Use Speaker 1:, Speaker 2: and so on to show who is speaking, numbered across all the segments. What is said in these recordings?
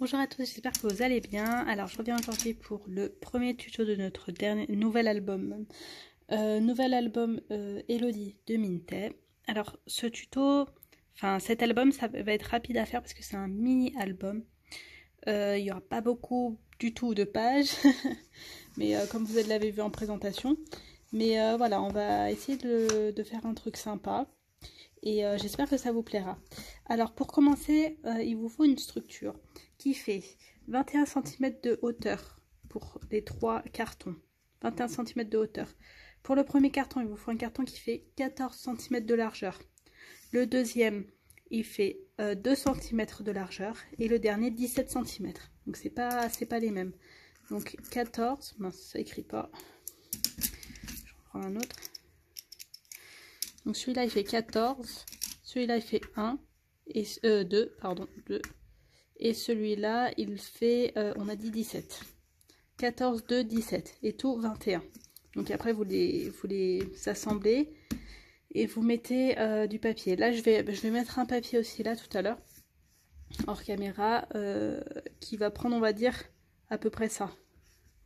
Speaker 1: Bonjour à tous, j'espère que vous allez bien. Alors je reviens aujourd'hui pour le premier tuto de notre nouvel album. Elodie de Minté. Alors cet album ça va être rapide à faire parce que c'est un mini album. Il n'y aura pas beaucoup du tout de pages, mais comme vous l'avez vu en présentation. Mais voilà, on va essayer de faire un truc sympa. Et j'espère que ça vous plaira. Alors pour commencer, il vous faut une structure qui fait 21 cm de hauteur pour les 3 cartons. 21 cm de hauteur. Pour le premier carton, il vous faut un carton qui fait 14 cm de largeur. Le deuxième, il fait 2 cm de largeur. Et le dernier, 17 cm. Donc c'est pas les mêmes. Donc 14, mince, ça écrit pas. Je reprends un autre. Donc celui-là il fait 14, celui-là il fait 1, et 2, pardon, 2. Et celui-là il fait, on a dit 17. 14, 2, 17. Et tout 21. Donc après vous les assemblez et vous mettez du papier. Là je vais mettre un papier aussi là tout à l'heure, hors caméra, qui va prendre, on va dire, à peu près ça.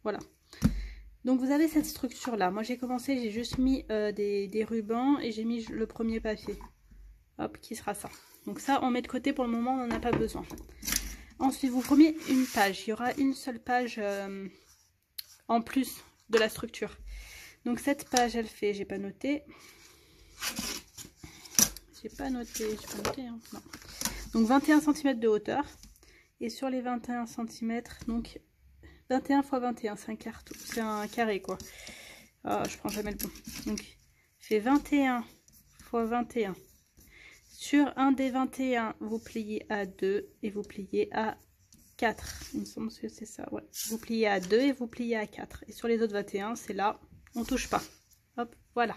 Speaker 1: Voilà. Donc vous avez cette structure là. Moi j'ai commencé, j'ai juste mis des rubans et j'ai mis le premier papier. Hop, qui sera ça. Donc ça on met de côté pour le moment, on n'en a pas besoin. Ensuite vous prenez une page. Il y aura une seule page en plus de la structure. Donc cette page elle fait, j'ai pas noté. Hein, non. Donc 21 cm de hauteur. Et sur les 21 cm, donc 21 x 21, c'est un carré quoi. Ah, je prends jamais le bon. Donc, fait 21 x 21. Sur un des 21, vous pliez à 2 et vous pliez à 4. Il me semble que c'est ça, ouais. Vous pliez à 2 et vous pliez à 4. Et sur les autres 21, c'est là, on touche pas. Hop, voilà.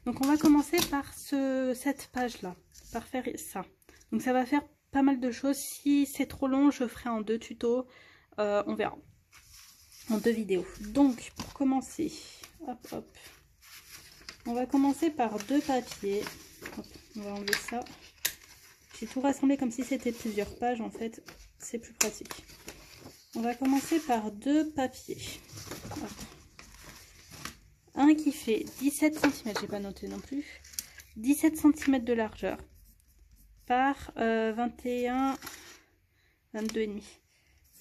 Speaker 1: Donc, on va commencer par cette page-là, par faire ça. Donc, ça va faire pas mal de choses. Si c'est trop long, je ferai en 2 tutos. On verra en 2 vidéos. Donc pour commencer, hop hop, on va commencer par 2 papiers. Hop, on va enlever ça. J'ai tout rassemblé comme si c'était plusieurs pages, en fait c'est plus pratique. On va commencer par 2 papiers. Hop. Un qui fait 17 cm, j'ai pas noté non plus, 17 cm de largeur par 21, 22,5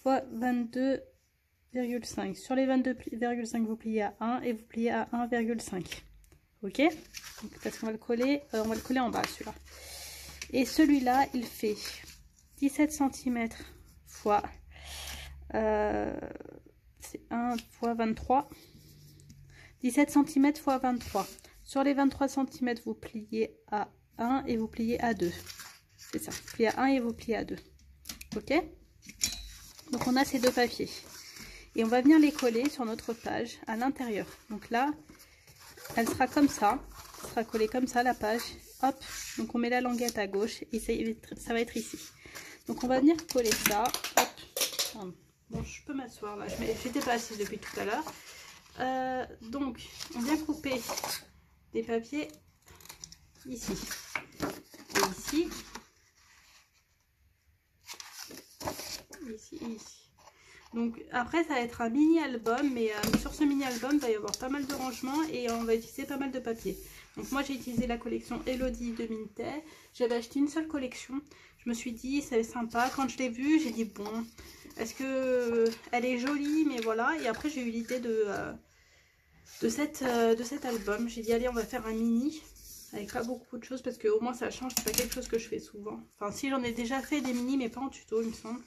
Speaker 1: fois 22,5. Sur les 22,5 vous pliez à 1 et vous pliez à 1,5. Ok, donc parce qu'on va le coller, on va le coller en bas celui-là. Et celui-là il fait 17 cm fois c'est 1 fois 23, 17 cm fois 23. Sur les 23 cm vous pliez à 1 et vous pliez à 2. C'est ça, vous pliez à 1 et vous pliez à 2. Ok, donc on a ces 2 papiers. Et on va venir les coller sur notre page à l'intérieur. Donc là, elle sera comme ça. Elle sera collée comme ça, la page. Hop, donc on met la languette à gauche et ça va être ici. Donc on va venir coller ça. Hop. Bon, je peux m'asseoir là. J'étais pas assise depuis tout à l'heure. Donc, on vient couper des papiers ici. Et ici. Ici. Donc après ça va être un mini album, mais sur ce mini album il va y avoir pas mal de rangements et on va utiliser pas mal de papier. Donc moi j'ai utilisé la collection Elodie de Minté. J'avais acheté une seule collection. Je me suis dit c'est sympa. Quand je l'ai vue j'ai dit bon, est-ce que elle est jolie, mais voilà. Et après j'ai eu l'idée de cet album. J'ai dit allez on va faire un mini avec pas beaucoup de choses parce que au moins ça change. C'est pas quelque chose que je fais souvent. Enfin si, j'en ai déjà fait des mini mais pas en tuto il me semble.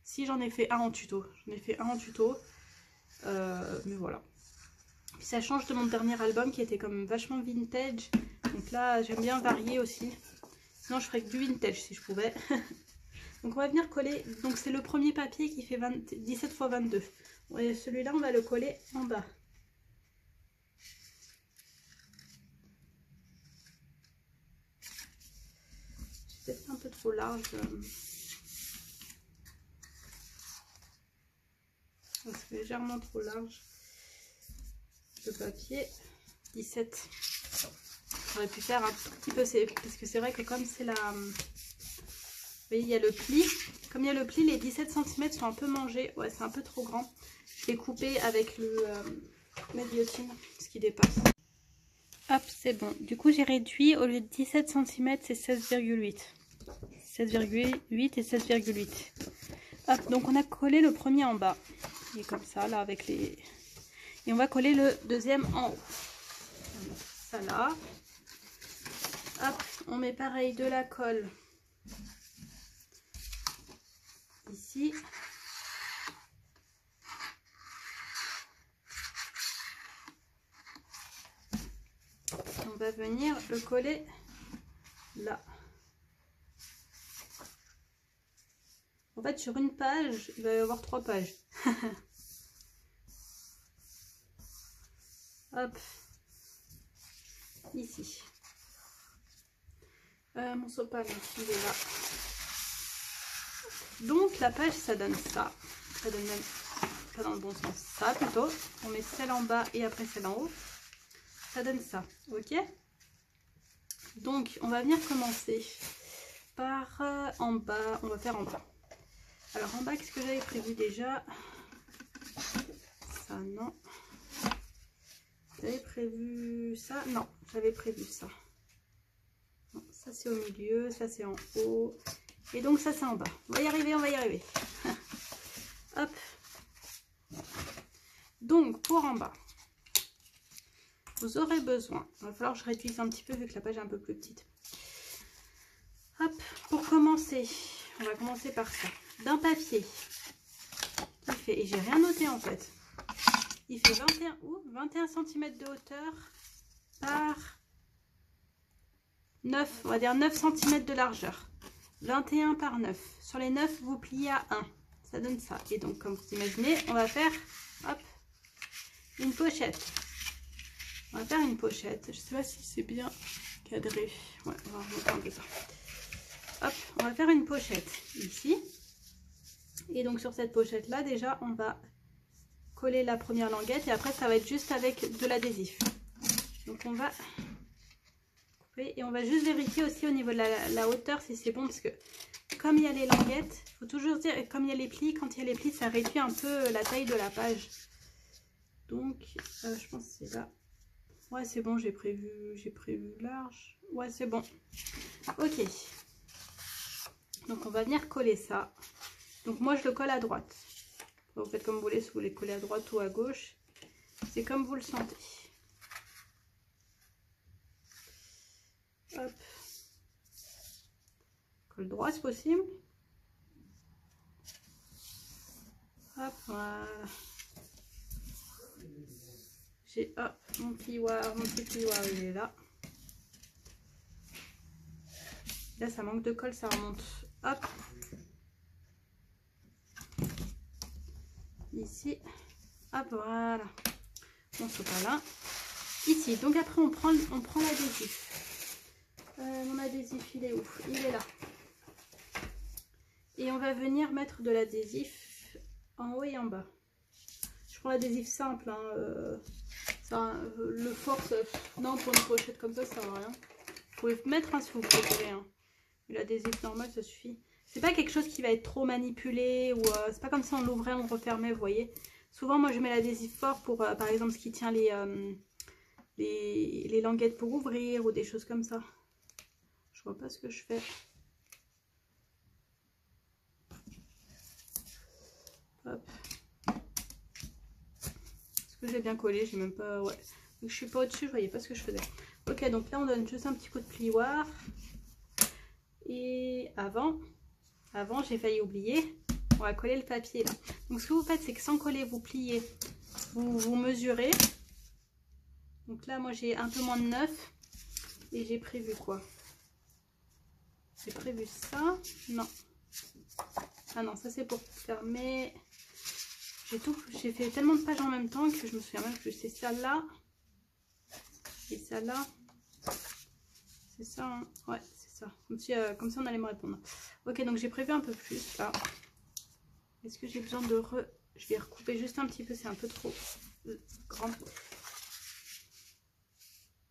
Speaker 1: Si, j'en ai fait un en tuto. Mais voilà. Puis ça change de mon dernier album qui était comme vachement vintage. Donc là, j'aime bien varier aussi. Sinon, je ferais que du vintage si je pouvais. Donc on va venir coller. Donc c'est le premier papier qui fait 17 x 22. Et celui-là, on va le coller en bas. C'est peut-être un peu trop large. C'est légèrement trop large le papier. 17. J'aurais pu faire un tout petit peu, parce que c'est vrai que comme c'est voyez, il y a le pli. Comme il y a le pli, les 17 cm sont un peu mangés. Ouais, c'est un peu trop grand. Je vais couper avec ma guillotine, ce qui dépasse. Hop, c'est bon. Du coup, j'ai réduit, au lieu de 17 cm, c'est 16,8. 16,8 et 16,8. Hop, donc on a collé le premier en bas. Il est comme ça, là, avec les... Et on va coller le deuxième en haut. Ça là. Hop, on met pareil de la colle ici. On va venir le coller là. En fait, sur une page, il va y avoir 3 pages. Hop, ici. Mon sopalin, il est là. Donc la page, ça donne ça. Ça donne même pas dans le bon sens. Ça plutôt. On met celle en bas et après celle en haut. Ça donne ça. Ok. Donc on va venir commencer par en bas. On va faire en bas. Alors en bas, qu'est-ce que j'avais prévu déjà? Ça, non. J'avais prévu ça? Non, j'avais prévu ça. Non, ça c'est au milieu, ça c'est en haut. Et donc ça c'est en bas. On va y arriver, on va y arriver. Hop. Donc pour en bas, vous aurez besoin, il va falloir que je réduise un petit peu vu que la page est un peu plus petite. Hop, pour commencer, on va commencer par ça. D'un papier qui fait, et j'ai rien noté en fait, il fait 21 cm de hauteur par 9, on va dire 9 cm de largeur. 21 par 9. Sur les 9, vous pliez à 1. Ça donne ça. Et donc, comme vous imaginez, on va faire, hop, une pochette. On va faire une pochette. Je ne sais pas si c'est bien cadré. Ouais, on va remonter un peu ça. Hop, on va faire une pochette ici. Et donc, sur cette pochette-là, déjà, on va coller la première languette. Et après, ça va être juste avec de l'adhésif. Donc, on va... Et on va juste vérifier aussi au niveau de la hauteur si c'est bon, parce que comme il y a les languettes, il faut toujours dire, comme il y a les plis, quand il y a les plis, ça réduit un peu la taille de la page. Donc, je pense que c'est là. Ouais, c'est bon, j'ai prévu large. Ouais, c'est bon. Ok. Donc, on va venir coller ça. Donc, moi, je le colle à droite. Vous faites comme vous voulez, si vous voulez coller à droite ou à gauche. C'est comme vous le sentez. Hop. Colle droit si possible. Hop, voilà. J'ai mon plioir, mon petit plioir, il est là. Là, ça manque de colle, ça remonte. Hop. Ici. Hop, voilà. Mon sopalin. Ici. Donc après, on prend l'adhésif. Mon adhésif, il est où? Il est là. Et on va venir mettre de l'adhésif en haut et en bas. Je prends l'adhésif simple. Hein, le force, non, pour une pochette comme ça, ça sert à rien. Vous pouvez mettre si vous préférez. Hein. L'adhésif normal, ça suffit. C'est pas quelque chose qui va être trop manipulé. Ou c'est pas comme si on l'ouvrait, on refermait, vous voyez. Souvent, moi, je mets l'adhésif fort pour, par exemple, ce qui tient les languettes pour ouvrir ou des choses comme ça. Je vois pas ce que je fais. Hop. Est-ce que j'ai bien collé? J'ai même pas... Ouais. Donc, je suis pas au-dessus, je voyais pas ce que je faisais. Ok, donc là, on donne juste un petit coup de plioir. Et avant, j'ai failli oublier. On va coller le papier là. Donc, ce que vous faites, c'est que sans coller, vous pliez. Vous mesurez. Donc là, moi, j'ai un peu moins de 9. Et j'ai prévu quoi? J'ai prévu ça. Non. Ah non, ça c'est pour fermer. J'ai fait tellement de pages en même temps que je me souviens même plus. C'est ça là. Et ça là. C'est ça, hein. Ouais, c'est ça. Comme si on allait me répondre. Ok, donc j'ai prévu un peu plus là. Est-ce que j'ai besoin de Je vais recouper juste un petit peu, c'est un peu trop grand.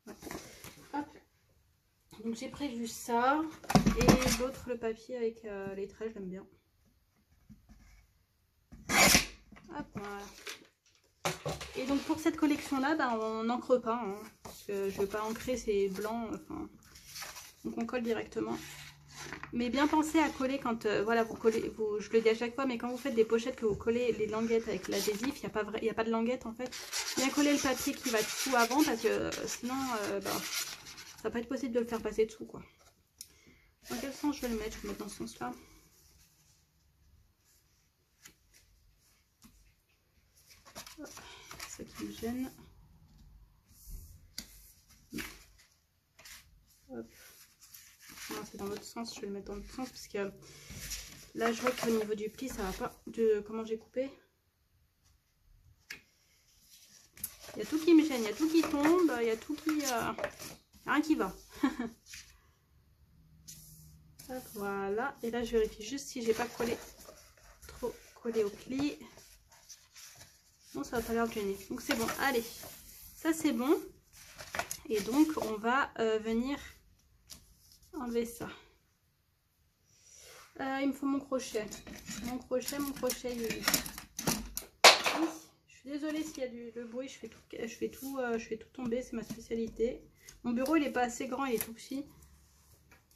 Speaker 1: Ouais. Hop. Donc j'ai prévu ça. Et l'autre, le papier avec les traits, je l'aime bien. Hop, voilà. Et donc pour cette collection là, bah, on n'encre pas, hein, parce que je ne vais pas encrer, c'est blanc, enfin, donc on colle directement. Mais bien pensez à coller quand, voilà, vous collez, je le dis à chaque fois, mais quand vous faites des pochettes que vous collez les languettes avec l'adhésif, il n'y a pas de languette en fait. Bien coller le papier qui va dessous avant, parce que sinon, bah, ça va pas être possible de le faire passer dessous, quoi. Dans quel sens je vais le mettre? Je vais le mettre dans ce sens-là. C'est ça qui me gêne. Hop. Non, c'est dans l'autre sens, je vais le mettre dans l'autre sens parce que là je vois qu'au niveau du pli ça va pas, de comment j'ai coupé. Il y a tout qui me gêne, il y a tout qui tombe, il y a tout qui... rien qui va. Hop, voilà, et là je vérifie juste si j'ai pas collé trop collé au pli. Non, ça va pas l'air de gêner, donc c'est bon. Allez, ça c'est bon. Et donc on va venir enlever ça. Il me faut mon crochet. Mon crochet, il est... Oui, je suis désolée s'il y a le bruit, je fais tout tomber, c'est ma spécialité. Mon bureau il est pas assez grand, il est tout petit.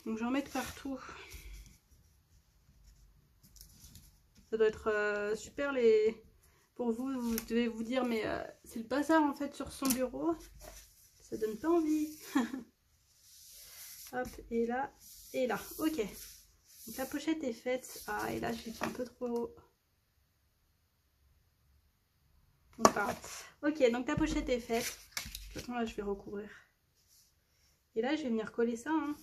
Speaker 1: Donc j'en mets partout. Ça doit être super les... Pour vous, vous devez vous dire, mais c'est le bazar en fait sur son bureau. Ça donne pas envie. Hop, et là, ok. Donc la pochette est faite. Ah, et là, j'ai fait un peu trop haut. Donc, ok, donc la pochette est faite. De toute façon, là, je vais recouvrir. Et là, je vais venir coller ça. Hein.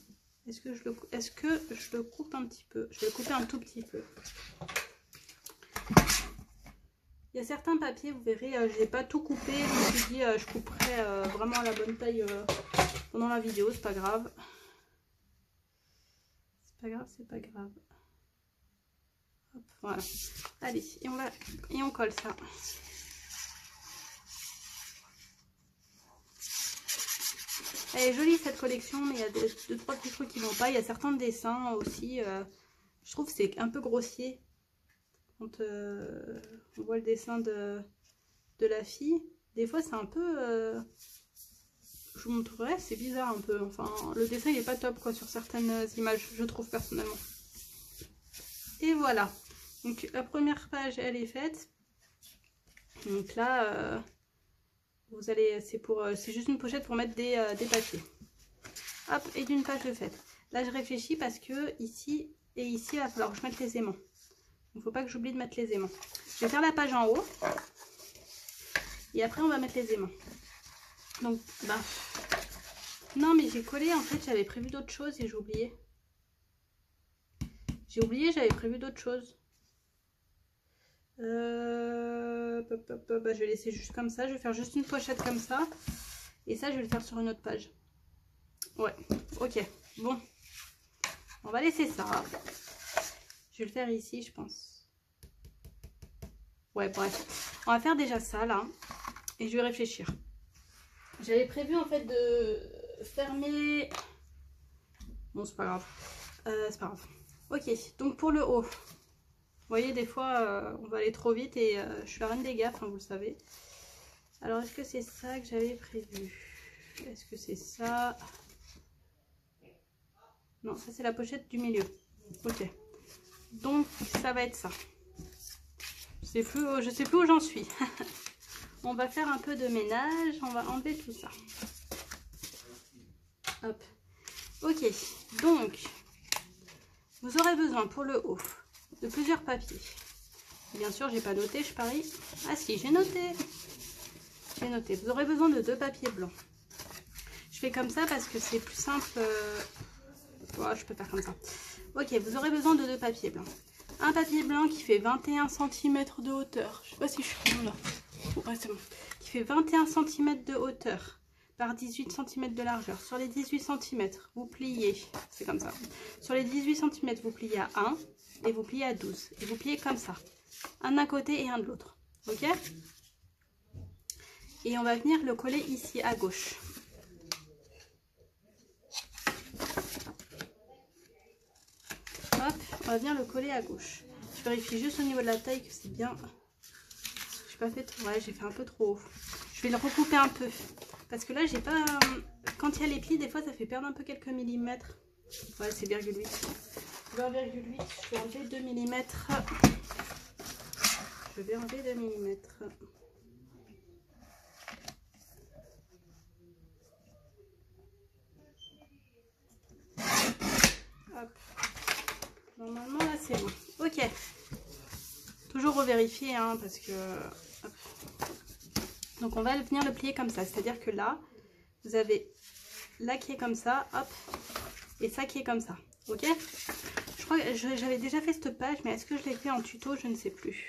Speaker 1: Est-ce que je le coupe un petit peu? Je vais le couper un tout petit peu. Il y a certains papiers, vous verrez, je n'ai pas tout coupé. Je me suis dit, je couperai vraiment à la bonne taille pendant la vidéo. C'est pas grave. C'est pas grave. Hop, voilà. Allez, et on colle ça. Elle est jolie cette collection, mais il y a deux trois petits trucs qui vont pas. Il y a certains dessins aussi. Je trouve que c'est un peu grossier. Quand on voit le dessin de la fille, des fois c'est un peu... je vous montrerai, c'est bizarre un peu. Enfin, le dessin il est pas top quoi sur certaines images, je trouve personnellement. Et voilà. Donc la première page elle est faite. Donc là, vous allez, c'est juste une pochette pour mettre des papiers. Hop, et d'une page de faite. Là je réfléchis parce que ici et ici il va falloir que je mette les aimants. Il ne faut pas que j'oublie de mettre les aimants. Je vais faire la page en haut. Et après, on va mettre les aimants. Donc, bah... Non, mais j'ai collé. En fait, j'avais prévu d'autres choses et j'ai oublié. J'avais prévu d'autres choses. Bah, je vais laisser juste comme ça. Je vais faire juste une pochette comme ça. Et ça, je vais le faire sur une autre page. Ouais, ok. Bon. On va laisser ça. Je vais le faire ici, je pense. Ouais, bref. On va faire déjà ça, là. Et je vais réfléchir. J'avais prévu, en fait, de fermer... Bon, c'est pas grave. C'est pas grave. Ok, donc pour le haut. Vous voyez, des fois, on va aller trop vite et je suis la reine des gaffes, hein, vous le savez. Alors, est-ce que c'est ça que j'avais prévu? Est-ce que c'est ça? Non, ça, c'est la pochette du milieu. Ok. Donc, ça va être ça. Je sais plus où j'en suis. On va faire un peu de ménage. On va enlever tout ça. Hop. Ok. Donc, vous aurez besoin pour le haut de plusieurs papiers. Bien sûr, j'ai pas noté, je parie. Ah si, j'ai noté. J'ai noté. Vous aurez besoin de 2 papiers blancs. Je fais comme ça parce que c'est plus simple. Ouais, je peux faire comme ça. Ok, vous aurez besoin de 2 papiers blancs. Un papier blanc qui fait 21 cm de hauteur. Je sais pas si je suis là. Ouais, c'est bon. Qui fait 21 cm de hauteur par 18 cm de largeur. Sur les 18 cm, vous pliez. C'est comme ça. Sur les 18 cm, vous pliez à 1 et vous pliez à 12. Et vous pliez comme ça. Un d'un côté et un de l'autre. Ok? Et on va venir le coller ici à gauche. on va venir le coller à gauche. Je vérifie juste au niveau de la taille que c'est bien. J'ai pas fait trop, ouais, j'ai fait un peu trop haut. Je vais le recouper un peu. Parce que là, j'ai pas... Quand il y a les plis, des fois, ça fait perdre un peu quelques millimètres. Ouais, c'est 0,8. 20,8, je vais enlever 2 mm. Je vais enlever 2 mm. Hop. Normalement, là, c'est bon. Ok. Toujours revérifier, hein, parce que... Hop. Donc, on va venir le plier comme ça. C'est-à-dire que là, vous avez là qui est comme ça, hop, et ça qui est comme ça. Ok? Je crois que j'avais déjà fait cette page, mais est-ce que je l'ai fait en tuto? Je ne sais plus.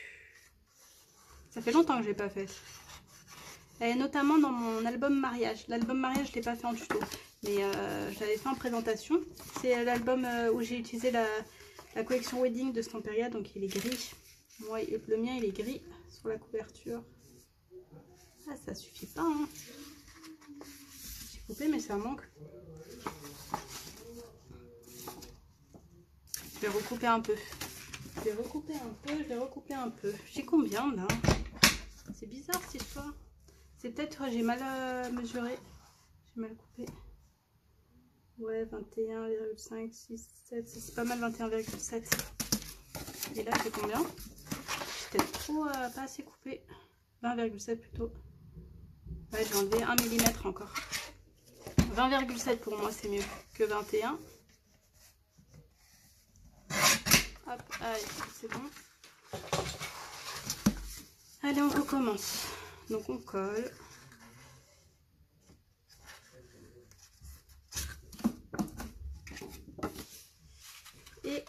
Speaker 1: Ça fait longtemps que je l'ai pas fait. Et notamment dans mon album mariage. L'album mariage, je ne l'ai pas fait en tuto. Mais je l'avais fait en présentation. C'est l'album où j'ai utilisé la collection Wedding de Stamperia. Donc il est gris. Moi, le mien, il est gris sur la couverture. Ah, ça suffit pas, hein. J'ai coupé, mais ça manque. Je vais recouper un peu. Je vais recouper un peu, je vais recouper un peu. J'ai combien là? C'est bizarre cette histoire. C'est peut-être j'ai mal mesuré. J'ai mal coupé. Ouais, 21,5, 6, 7. C'est pas mal 21,7. Et là, j'ai combien? J'ai peut-être trop pas assez coupé. 20,7 plutôt. Ouais, j'ai enlevé 1 mm encore. 20,7 pour moi, c'est mieux que 21. Hop, allez, c'est bon. Allez, on recommence. Donc on colle. Et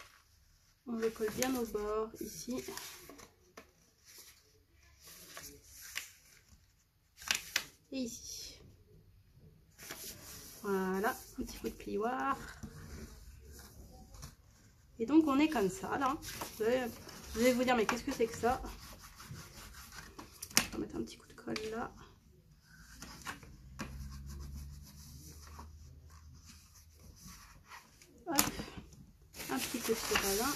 Speaker 1: on le colle bien au bord, ici. Et ici. Voilà, un petit peu de plioir. Et donc on est comme ça, là. Vous allez vous dire, mais qu'est-ce que c'est que ça? On va mettre un petit coup de colle là. Hop, un petit coup de sopalin.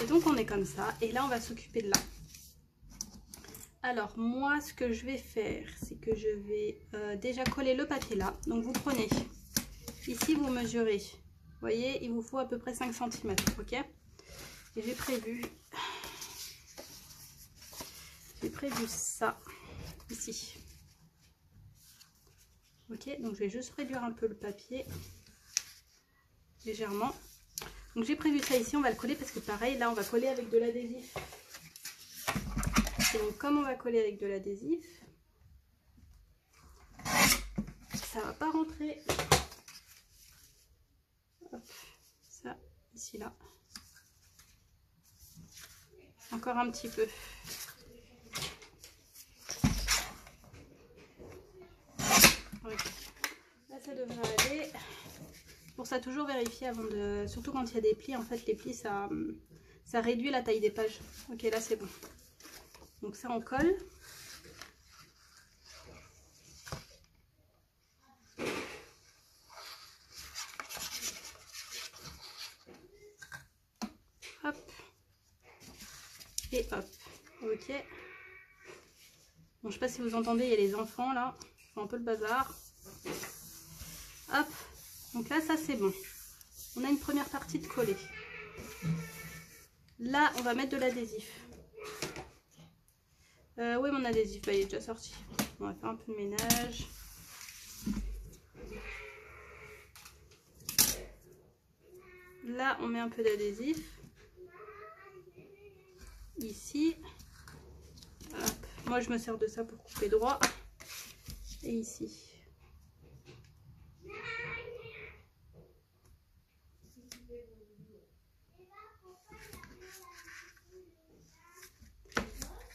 Speaker 1: Et donc on est comme ça. Et là on va s'occuper de là. Alors moi ce que je vais faire, c'est que je vais déjà coller le papier là. Donc vous prenez, ici vous mesurez. Vous voyez, il vous faut à peu près 5 cm, ok? Et j'ai prévu ça ici. Ok, donc je vais juste réduire un peu le papier légèrement. Donc j'ai prévu ça ici, on va le coller parce que pareil, là on va coller avec de l'adhésif. Et donc comme on va coller avec de l'adhésif, ça va pas rentrer. Hop, ça ici là. Encore un petit peu. Okay. Là ça devrait aller. Pour ça toujours vérifier avant de... Surtout quand il y a des plis, en fait les plis ça réduit la taille des pages. Ok, là c'est bon. Donc ça on colle. Hop. Et hop. Ok. Bon, je sais pas si vous entendez, il y a les enfants là. Ils font un peu le bazar. Hop. Donc là ça c'est bon. On a une première partie de collé. Là on va mettre de l'adhésif. Oui, mon adhésif, bah, il est déjà sorti. On va faire un peu de ménage. Là, on met un peu d'adhésif. Ici. Hop. Moi, je me sers de ça pour couper droit. Et ici.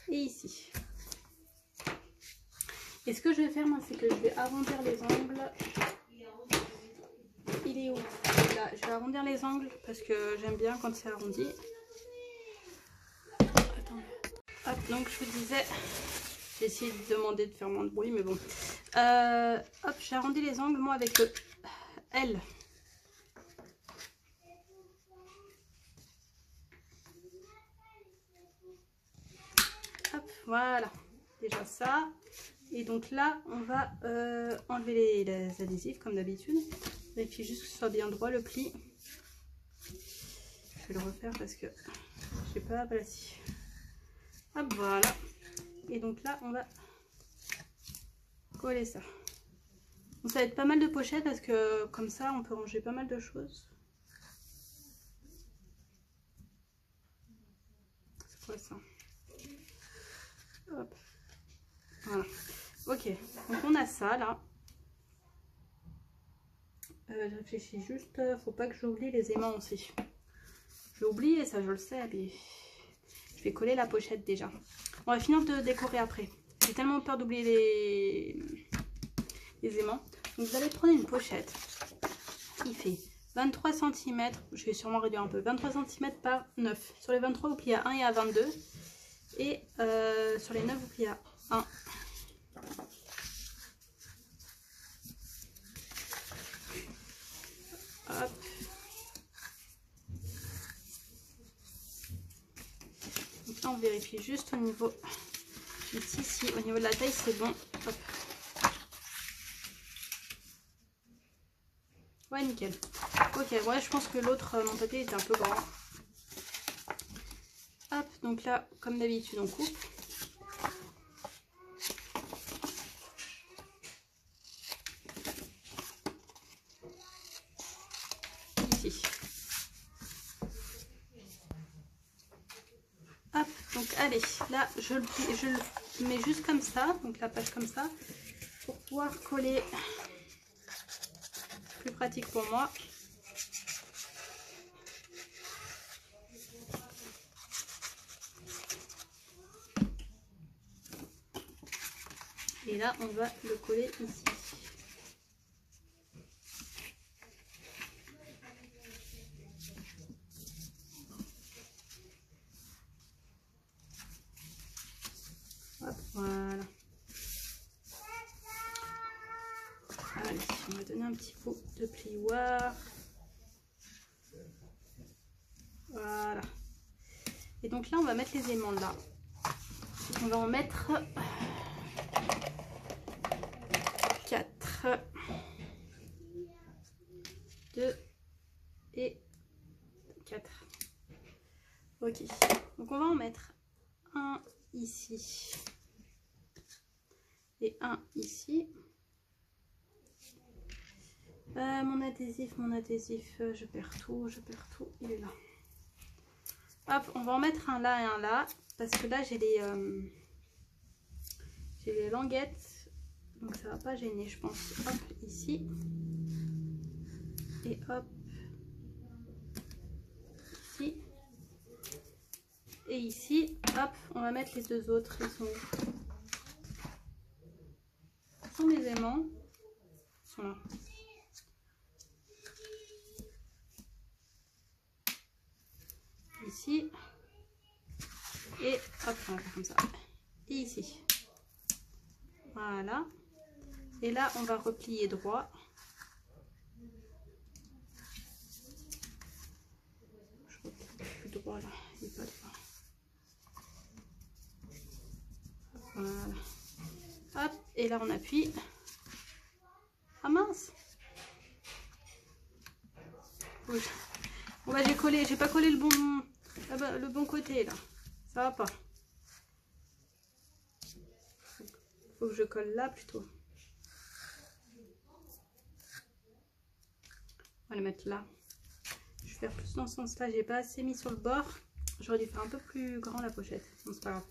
Speaker 1: Et ici. Et ce que je vais faire, moi, c'est que je vais arrondir les angles. Il est où? Là, je vais arrondir les angles parce que j'aime bien quand c'est arrondi. Attends. Hop, donc je vous disais, j'ai essayé de demander de faire moins de bruit, mais bon. Hop, j'ai arrondi les angles, moi, avec le L. voilà, déjà ça. Et donc là, on va enlever les adhésifs comme d'habitude. Vérifier juste que ce soit bien droit le pli. Je vais le refaire parce que je n'ai pas aplati. Hop, voilà. Et donc là, on va coller ça. Donc ça va être pas mal de pochettes parce que comme ça, on peut ranger pas mal de choses. C'est quoi ça? Hop. Voilà. Ok, donc on a ça là. Je réfléchis juste, faut pas que j'oublie les aimants aussi. J'ai oublié ça, je le sais, mais je vais coller la pochette déjà. On va finir de décorer après. J'ai tellement peur d'oublier les aimants. Donc vous allez prendre une pochette. Il fait 23 cm, je vais sûrement réduire un peu, 23 cm par 9. Sur les 23, vous pliez à 1 et à 22. Et sur les 9, vous pliez à 1. Hop. Donc là, on vérifie juste au niveau du tissu, au niveau de la taille, c'est bon. Hop. Ouais, nickel. Ok, ouais, je pense que l'autre, mon papier était un peu grand. Hop, donc là, comme d'habitude, on coupe. Ici. Hop, donc allez, là, je le mets juste comme ça, donc la page comme ça, pour pouvoir coller. Plus pratique pour moi. Et là, on va le coller ici. Hop, voilà. Allez, on va donner un petit coup de plioir. Voilà. Et donc là, on va mettre les aimants là. On va en mettre 4, 2 et 4. Ok. Donc on va en mettre un ici et un ici. Mon adhésif, je perds tout, il est là. Hop, on va en mettre un là et un là, parce que là j'ai les languettes, donc ça va pas gêner, je pense. Hop, ici, et hop, ici, et ici, hop, on va mettre les deux autres, ils sont où? Ce sont mes aimants, ils sont là. Ici et hop, on va faire comme ça, et ici, voilà. Et là on va replier droit, je replie plus droit là, il n'est pas droit, voilà, hop, et là on appuie. Ah mince, oui. Bon bah j'ai pas collé le bon côté là, ça va pas. Faut que je colle là plutôt. On va le mettre là. Je vais faire plus dans ce sens là, j'ai pas assez mis sur le bord. J'aurais dû faire un peu plus grand la pochette. Bon, c'est pas grave.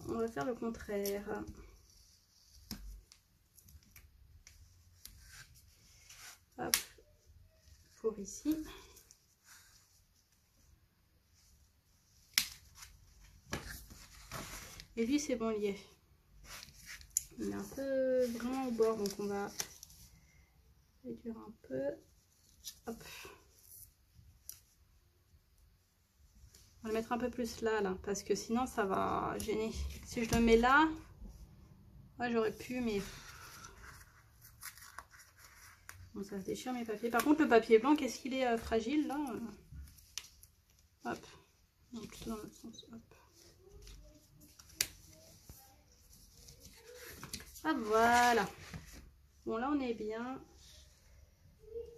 Speaker 1: On va faire le contraire. Hop, pour ici. Et lui c'est bon lié. Il est un peu vraiment au bord, donc on va réduire un peu. Hop. On va le mettre un peu plus là, parce que sinon ça va gêner. Si je le mets là, ouais, j'aurais pu, mais bon, ça se déchire mes papiers. Par contre, le papier blanc, qu'est-ce qu'il est fragile là. Hop. Donc plutôt dans l'autre sens. Hop. Hop, voilà. Bon, là, on est bien.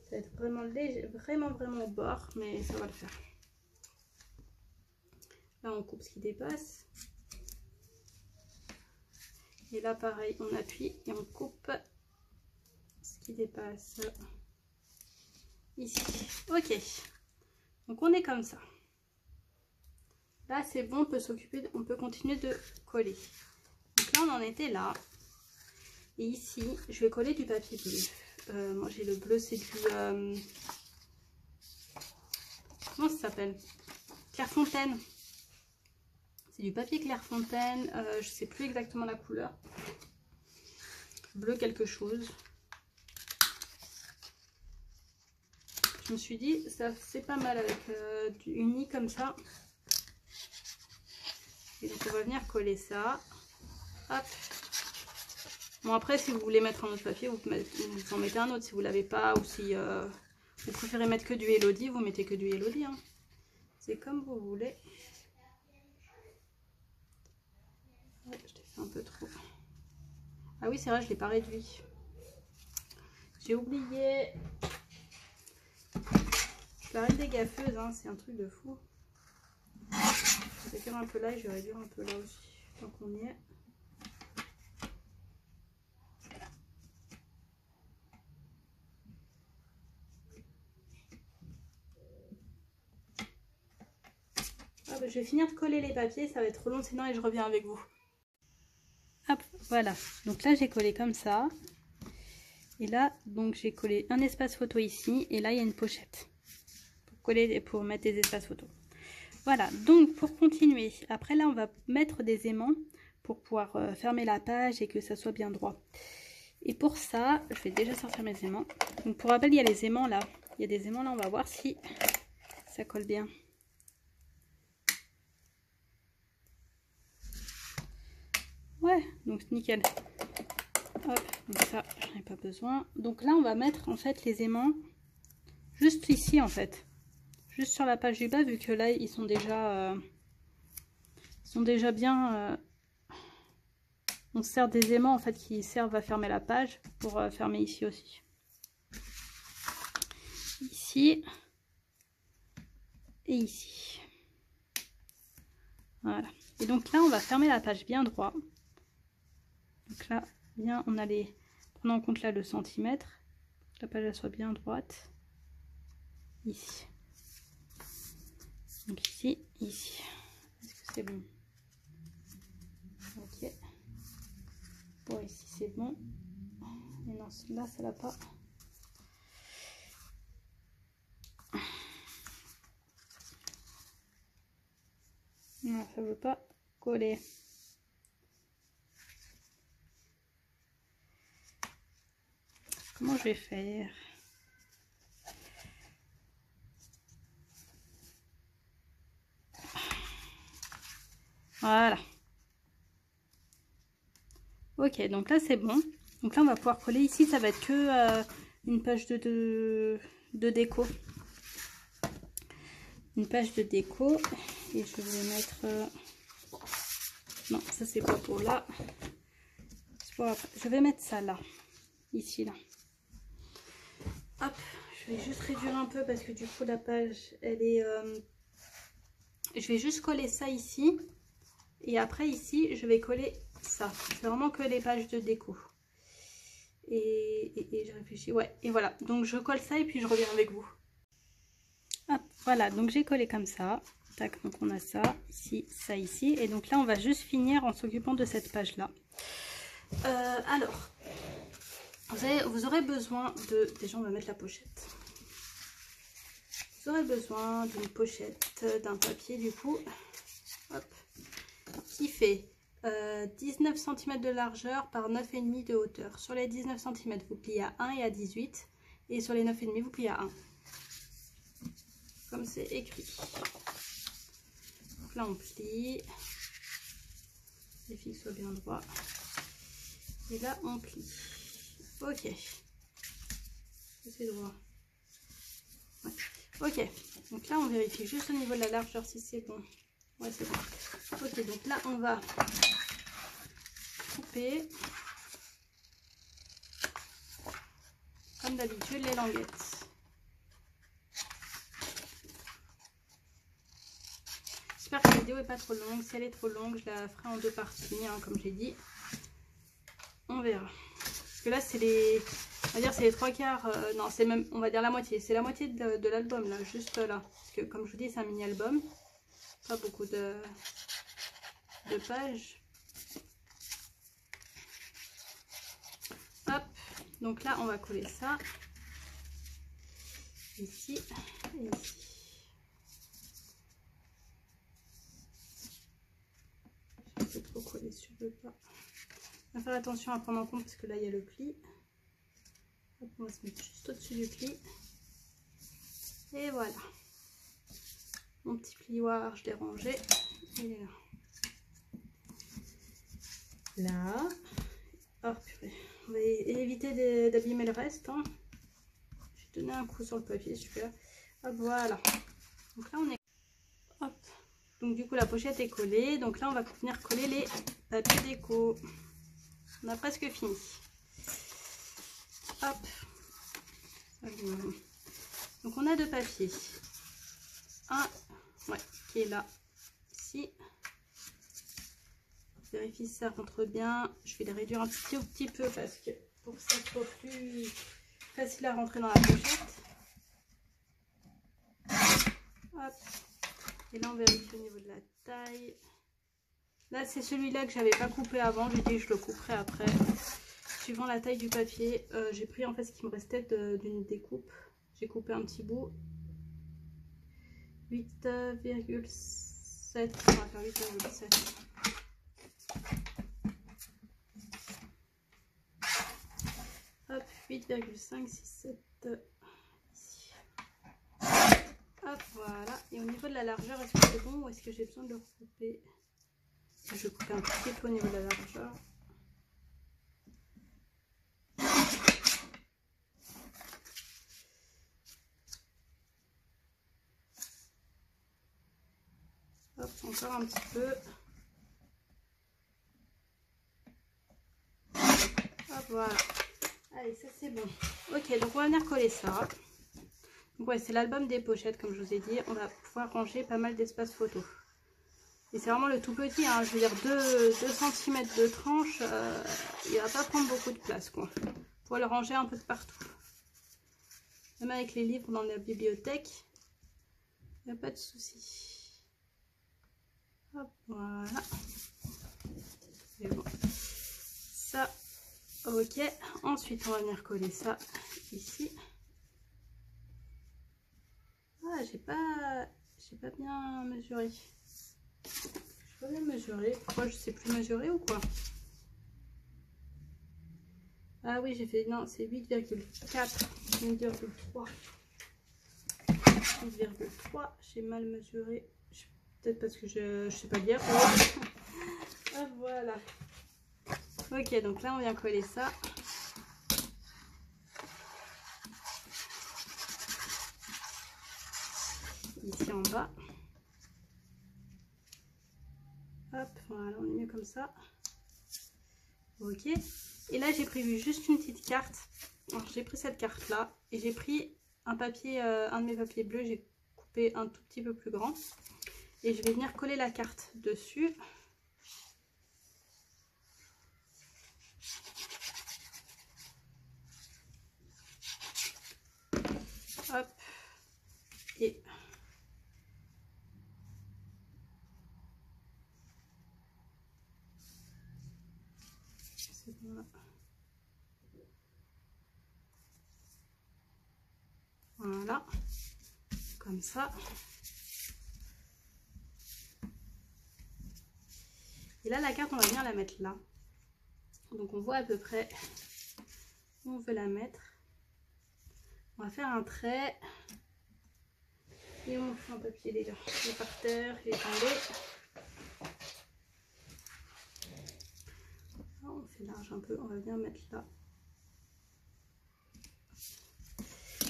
Speaker 1: Ça va être vraiment léger, vraiment au bord, mais ça va le faire. Là, on coupe ce qui dépasse. Et là, pareil, on appuie et on coupe ce qui dépasse. Ici. Ok. Donc, on est comme ça. Là, c'est bon, on peut s'occuper, on peut continuer de coller. Donc là, on en était là. Et ici, je vais coller du papier bleu. Moi, j'ai le bleu, c'est du... comment ça s'appelle? Clairefontaine. C'est du papier Clairefontaine. Je sais plus exactement la couleur. Bleu quelque chose. Je me suis dit, ça c'est pas mal avec du uni comme ça. Et donc, on va venir coller ça. Hop. Bon, après, si vous voulez mettre un autre papier, vous en mettez un autre si vous l'avez pas. Ou si vous préférez mettre que du Elodie, vous mettez que du Elodie. Hein. C'est comme vous voulez. Ouais, je l'ai fait un peu trop. Ah oui, c'est vrai, je ne l'ai pas réduit. J'ai oublié. Je parie des gaffeuses, hein, c'est un truc de fou. Je vais faire un peu là et je vais réduire un peu là aussi. Tant qu'on y est. Ah bah, je vais finir de coller les papiers, ça va être long sinon et je reviens avec vous. Hop, voilà. Donc là, j'ai collé comme ça. Et là, donc j'ai collé un espace photo ici. Et là, il y a une pochette. Pour coller et pour mettre des espaces photo. Voilà. Donc, pour continuer. Après, là, on va mettre des aimants pour pouvoir fermer la page et que ça soit bien droit. Et pour ça, je vais déjà sortir mes aimants. Donc, pour rappel, il y a les aimants là. Il y a des aimants là. On va voir si ça colle bien. Ouais, donc nickel. Hop, donc ça, j'en ai pas besoin. Donc là, on va mettre en fait les aimants juste ici en fait. Juste sur la page du bas, vu que là, ils sont déjà bien... on sert des aimants en fait qui servent à fermer la page pour fermer ici aussi. Ici. Et ici. Voilà. Et donc là, on va fermer la page bien droit. Donc là, bien, on a les... Prenons en compte là le centimètre. Que la page elle soit bien droite. Ici. Donc ici, ici. Est-ce que c'est bon? Ok. Bon, ici c'est bon. Mais non, là ça l'a pas. Non, ça veut pas coller. Comment je vais faire? Voilà. Ok, donc là c'est bon. Donc là on va pouvoir coller. Ici ça va être que une page de déco. Une page de déco. Et je vais mettre... Non, ça c'est pas pour là. Pour après. Je vais mettre ça là. Ici là. Hop, je vais juste réduire un peu parce que du coup la page elle est... Je vais juste coller ça ici. Et après ici je vais coller ça. C'est vraiment que les pages de déco. Et je réfléchis. Ouais, et voilà. Donc je colle ça et puis je reviens avec vous. Hop, voilà, donc j'ai collé comme ça. Tac, donc on a ça ici, ça ici. Et donc là on va juste finir en s'occupant de cette page là. Alors, vous aurez besoin de... Déjà on va mettre la pochette. Vous aurez besoin d'une pochette, d'un papier du coup. Hop, qui fait 19 cm de largeur par 9,5 de hauteur. Sur les 19 cm, vous pliez à 1 et à 18. Et sur les 9,5, vous pliez à 1. Comme c'est écrit. Donc là, on plie. Les fils soient bien droits. Et là, on plie. Ok. C'est droit. Ouais. Ok. Donc là, on vérifie juste au niveau de la largeur si c'est bon. Ouais, c'est bon. Ok, donc là, on va couper. comme d'habitude, les languettes. J'espère que la vidéo n'est pas trop longue. Si elle est trop longue, je la ferai en 2 parties, hein, comme j'ai dit. On verra. Parce que là, c'est les... On va dire c'est les 3/4. Non, c'est même... On va dire la moitié. C'est la moitié de l'album, là. Juste là. Parce que, comme je vous dis, c'est un mini-album. Pas beaucoup de pages. Hop. Donc là, on va coller ça. Ici et ici. J'ai un peu trop collé sur le pas. On va faire attention à prendre en compte parce que là il y a le pli. Hop, on va se mettre juste au-dessus du pli. Et voilà. Mon petit plioir, je l'ai rangé. Il est là. Là. Oh purée. On va éviter d'abîmer le reste. Hein. J'ai donné un coup sur le papier, super. Hop, voilà. Donc là on est... Hop. Donc du coup la pochette est collée. Donc là on va venir coller les papiers déco. On a presque fini. Hop. Donc on a 2 papiers. Un, ouais, qui est là, ici. Vérifie si ça rentre bien. Je vais les réduire un petit peu parce que pour que ça soit plus facile à rentrer dans la pochette. Hop. Et là on vérifie au niveau de la taille. Là c'est celui-là que j'avais pas coupé avant. J'ai dit que je le couperai après. Suivant la taille du papier, j'ai pris en fait ce qui me restait d'une découpe. J'ai coupé un petit bout. 8,7. On va faire 8,7. Hop, 8,5, 6, 7. Ici. Hop, voilà. Et au niveau de la largeur, est-ce que c'est bon ou est-ce que j'ai besoin de le recouper? Je vais couper un petit peu au niveau de la largeur. Hop, encore un petit peu. Hop, voilà. Allez, ça c'est bon. Ok, donc on va venir coller ça. Donc ouais, c'est l'album des pochettes, comme je vous ai dit. On va pouvoir ranger pas mal d'espace photo. Et c'est vraiment le tout petit, hein. Je veux dire 2 cm de tranche. Il va pas prendre beaucoup de place, quoi. Pour le ranger un peu de partout. Même avec les livres dans la bibliothèque, il n'y a pas de souci. Hop, voilà. C'est bon. Ça, ok. Ensuite, on va venir coller ça ici. Ah, j'ai pas bien mesuré. Je peux bien mesurer. Pourquoi je sais plus mesurer ou quoi? Ah oui, j'ai fait... Non, c'est 8,4. 8,3. 8,3. J'ai mal mesuré. Peut-être parce que je sais pas lire. Ah, voilà. Ok, donc là, on vient coller ça. Ici en bas. Hop, voilà, on est mieux comme ça. Ok. Et là, j'ai prévu juste une petite carte. Alors, j'ai pris cette carte-là et j'ai pris un papier, un de mes papiers bleus. J'ai coupé un tout petit peu plus grand. Et je vais venir coller la carte dessus. Hop. Et c'est bon là. Voilà. Comme ça. Et là, la carte, on va venir la mettre là. Donc, on voit à peu près où on veut la mettre. On va faire un trait. Et on fait un papier déjà. Il est par terre, il est tombé. Là, on fait large un peu. On va venir mettre là.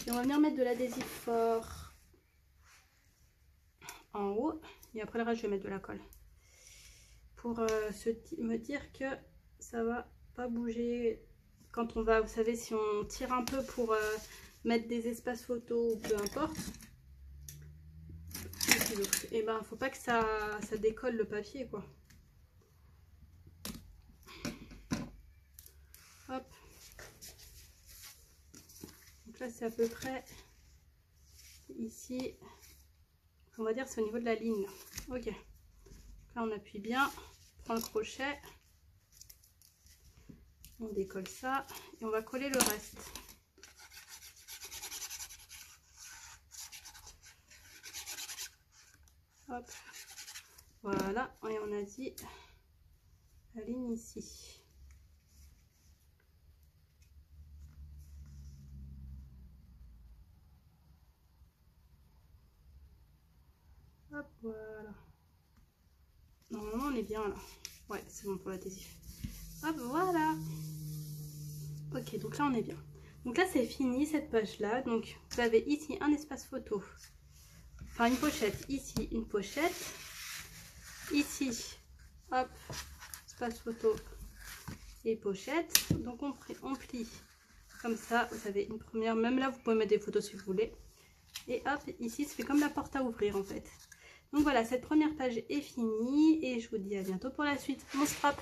Speaker 1: Et on va venir mettre de l'adhésif fort en haut. Et après le reste, je vais mettre de la colle. Pour me dire que ça va pas bouger quand on va, vous savez, si on tire un peu pour mettre des espaces photos ou peu importe, et ben faut pas que ça décolle le papier, quoi. Hop. Donc là c'est à peu près ici, on va dire c'est au niveau de la ligne. Ok. Là on appuie bien, on prend le crochet, on décolle ça et on va coller le reste. Hop. Voilà, et on a dit la ligne ici. Hop, voilà. Normalement on est bien là. Ouais, c'est bon pour l'adhésif. Hop, voilà. Ok, donc là on est bien. Donc là c'est fini cette page là. Donc vous avez ici un espace photo. Enfin une pochette. Ici une pochette. Ici, hop, espace photo et pochette. Donc on plie comme ça. Vous avez une première. Même là vous pouvez mettre des photos si vous voulez. Et hop, ici ça fait comme la porte à ouvrir en fait. Donc voilà, cette première page est finie et je vous dis à bientôt pour la suite. Mon scrap.